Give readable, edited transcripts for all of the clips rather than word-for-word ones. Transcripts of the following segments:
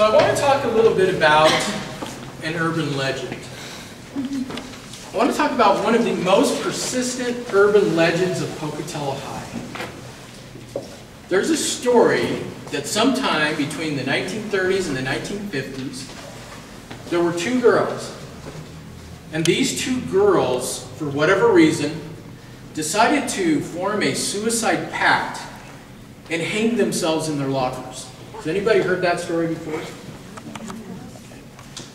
So I want to talk a little bit about an urban legend. I want to talk about one of the most persistent urban legends of Pocatello High. There's a story that sometime between the 1930s and the 1950s, there were two girls. And these two girls, for whatever reason, decided to form a suicide pact and hang themselves in their lockers. Has anybody heard that story before?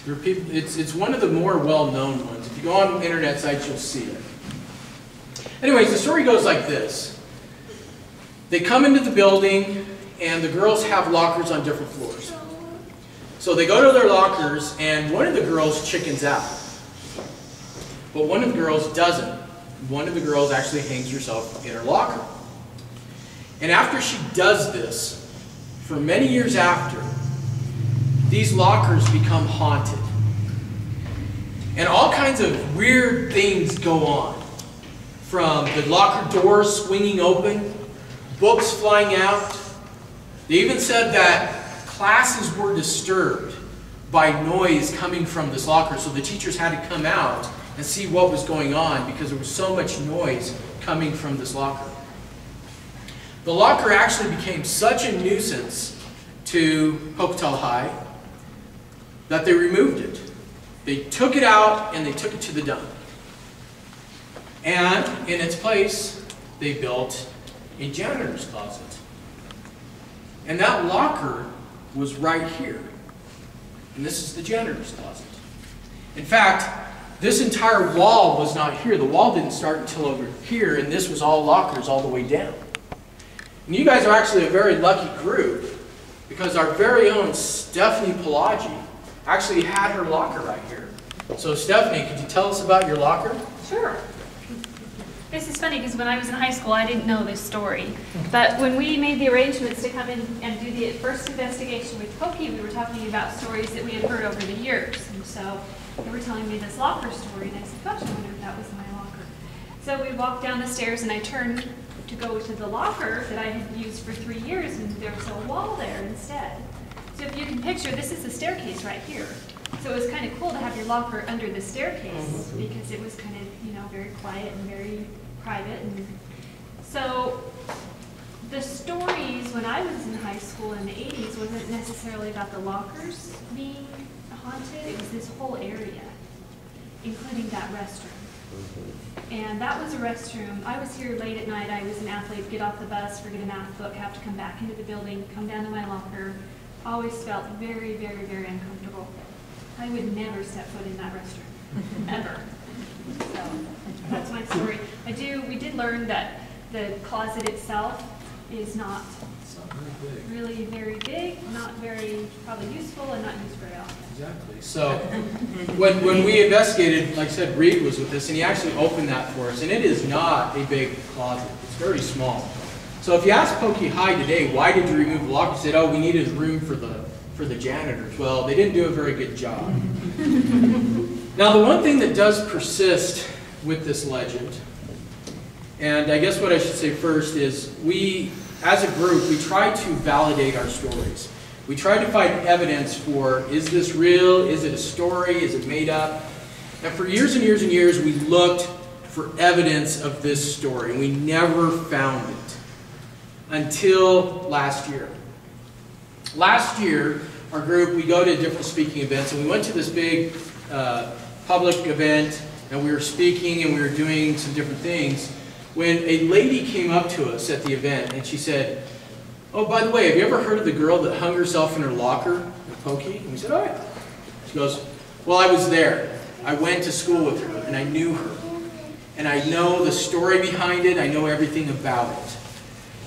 It's one of the more well-known ones. If you go on internet sites, you'll see it. Anyways, the story goes like this. They come into the building, and the girls have lockers on different floors. So they go to their lockers, and one of the girls chickens out. But one of the girls doesn't. One of the girls actually hangs herself in her locker. And after she does this, for many years after, these lockers become haunted. And all kinds of weird things go on. From the locker doors swinging open, books flying out. They even said that classes were disturbed by noise coming from this locker, so the teachers had to come out and see what was going on because there was so much noise coming from this locker. The locker actually became such a nuisance to Pocatello High that they removed it. They took it out and they took it to the dump. And in its place, they built a janitor's closet. And that locker was right here. And this is the janitor's closet. In fact, this entire wall was not here. The wall didn't start until over here, and this was all lockers all the way down. And you guys are actually a very lucky group, because our very own Stephanie Pelagi actually had her locker right here. So Stephanie, could you tell us about your locker? Sure. This is funny because when I was in high school, I didn't know this story. But when we made the arrangements to come in and do the first investigation with Poky, we were talking about stories that we had heard over the years. And so they were telling me this locker story, and I said, gosh, I wonder if that was my locker. So we walked down the stairs, and I turned to go to the locker that I had used for 3 years, and there was a wall there instead. So if you can picture, this is the staircase right here. So it was kind of cool to have your locker under the staircase because it was kind of, very quiet and very private. And so the stories when I was in high school in the 80s wasn't necessarily about the lockers being haunted. It was this whole area, including that restroom. And that was a restroom. I was here late at night. I was an athlete, get off the bus, forget a math book, have to come back into the building, come down to my locker. Always felt very, very, very uncomfortable. I would never step foot in that restroom, ever. So that's my story. We did learn that the closet itself is not really very big, not very probably useful, and not used very often. Exactly. So when we investigated, like I said, Reed was with us, and he actually opened that for us. And it is not a big closet. It's very small. So if you ask Poky High today, why did you remove the locker? He said, oh, we needed room for the janitors. Well, they didn't do a very good job. Now, the one thing that does persist with this legend, and I guess what I should say first is we, as a group, we try to validate our stories. We try to find evidence for, is this real? Is it a story? Is it made up? And for years and years and years, we looked for evidence of this story, and we never found it until last year. Last year, our group, we go to different speaking events, and we went to this big public event, and we were speaking, and we were doing some different things, when a lady came up to us at the event, and she said, oh, by the way, have you ever heard of the girl that hung herself in her locker at Poky? And we said, oh, yeah. She goes, well, I was there. I went to school with her, and I knew her. And I know the story behind it. I know everything about it.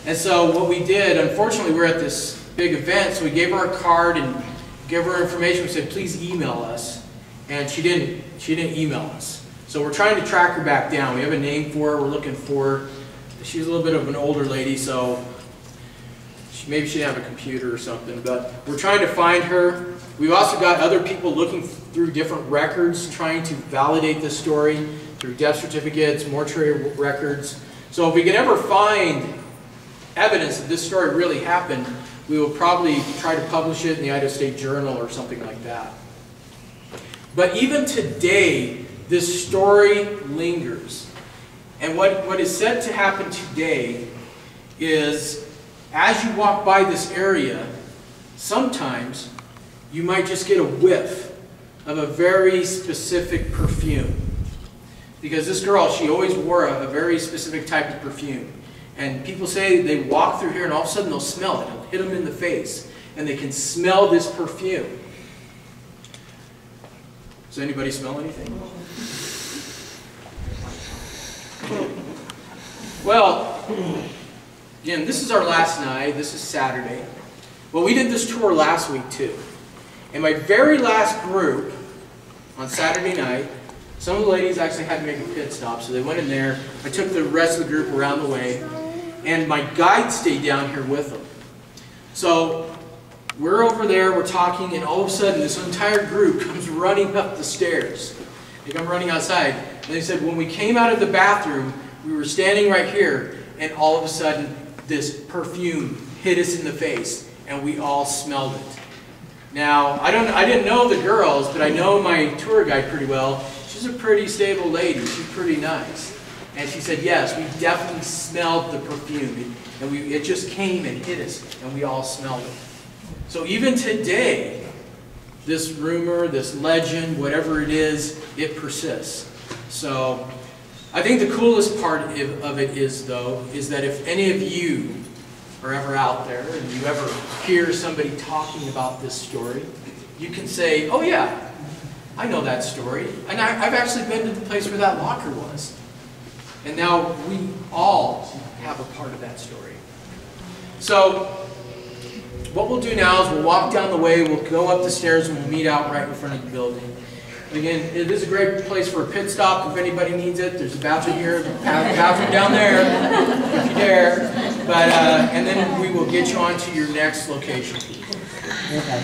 And so what we did, unfortunately, we're at this big event, so we gave her a card and gave her information. We said, please email us. And she didn't email us. So we're trying to track her back down. We have a name for her. We're looking for her. She's a little bit of an older lady, so maybe she didn't have a computer or something. But we're trying to find her. We've also got other people looking through different records, trying to validate this story through death certificates, mortuary records. So if we can ever find evidence that this story really happened, we will probably try to publish it in the Idaho State Journal or something like that. But even today, this story lingers. And what is said to happen today is, as you walk by this area, sometimes you might just get a whiff of a very specific perfume. Because this girl, she always wore a very specific type of perfume. And people say they walk through here and all of a sudden they'll smell it. It'll hit them in the face. And they can smell this perfume. Does anybody smell anything? Well, again, this is our last night. This is Saturday. Well, we did this tour last week too. And my very last group on Saturday night, some of the ladies actually had to make a pit stop, so they went in there. I took the rest of the group around the way, and my guide stayed down here with them. So we're over there, we're talking, and all of a sudden this entire group comes running up the stairs. They come running outside, and they said, when we came out of the bathroom, we were standing right here, and all of a sudden this perfume hit us in the face, and we all smelled it. Now, I didn't know the girls, but I know my tour guide pretty well. She's a pretty stable lady. She's pretty nice. And she said, yes, we definitely smelled the perfume. And it just came and hit us, and we all smelled it. So even today, this rumor, this legend, whatever it is, it persists. So I think the coolest part of it is, though, is that if any of you are ever out there and you ever hear somebody talking about this story, you can say, oh yeah, I know that story. And I've actually been to the place where that locker was. And now we all have a part of that story. So what we'll do now is we'll walk down the way, we'll go up the stairs, and we'll meet out right in front of the building. Again, it is a great place for a pit stop if anybody needs it. There's a bathroom here, bathroom down there, if you dare. But, and then we will get you on to your next location. Okay.